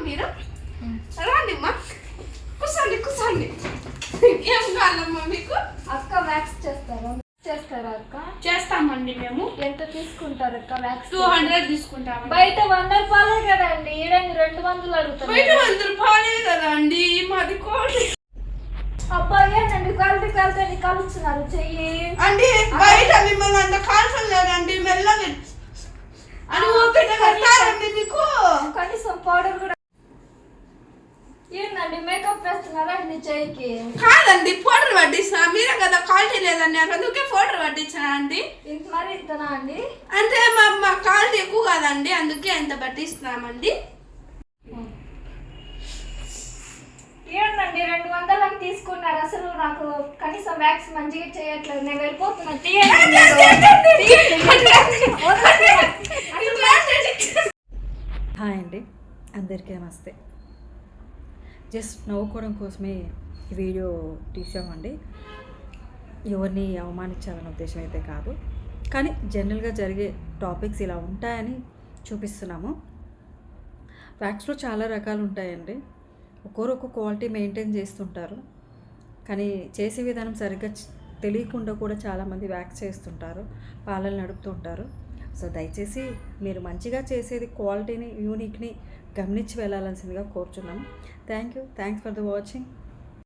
మీరు రండి అమ్మా, కూర్చోండి కూర్చోండి. ఏం కావాలమ్మా మీకు? అక్క వ్యాక్స్ చేస్తారా అక్క? చేస్తామండి. మేము ఎంత తీసుకుంటారు అక్క వ్యాక్స్? 200 తీసుకుంటాము. బయట 100 రూపాయలే కదండి, ఈడ 200 అడుగుతారు. బయట 100 రూపాయలే కదండి, మాది కోటి. అబ్బాయి ఏంటండి క్వాలిటీ కలుస్తున్నారు చెయ్యి అంటే బయట మిమ్మల్ని అంత కాల్చం లేదండి, మెల్లగా అని ఓపిక కట్టాలండి మీకు. కనీసం పౌడర్ కూడా ఏంటండి మేకప్ వేస్తున్నారా అండి చెయ్యికి? కాదండి, పౌడర్ పట్టించిన. మీరే కదా క్వాలిటీ లేదండి, అందుకే పౌడర్ పట్టించిన అండి. మరి ఇంతనా అండి? అంటే మా క్వాలిటీ ఎక్కువ కాదండి, అందుకే ఎంత పట్టిస్తున్నామండి. ఏంటండి 200 అని తీసుకున్నారు, అసలు నాకు కనీసం వ్యాక్స్ మంచిగా చేయట్లేదు. నేను వెళ్ళిపోతున్నా. హాయ్ అండి, అందరికీ నమస్తే. జస్ట్ నవ్వుకోవడం కోసమే ఈ వీడియో తీసామండి. ఎవరిని అవమానించాలనే ఉద్దేశం అయితే కాదు, కానీ జనరల్గా జరిగే టాపిక్స్ ఇలా ఉంటాయని చూపిస్తున్నాము. వ్యాక్స్లో చాలా రకాలు ఉంటాయండి. ఒక్కొరు క్వాలిటీ మెయింటైన్ చేస్తుంటారు, కానీ చేసే విధానం సరిగ్గా తెలియకుండా కూడా చాలామంది వ్యాక్స్ చేస్తుంటారు, పాలలు నడుపుతుంటారు. సో దయచేసి మీరు మంచిగా చేసేది క్వాలిటీని, యూనిక్ని గమనించి వెళ్ళాల్సిందిగా కోరుచున్నాము. Thanks for the watching.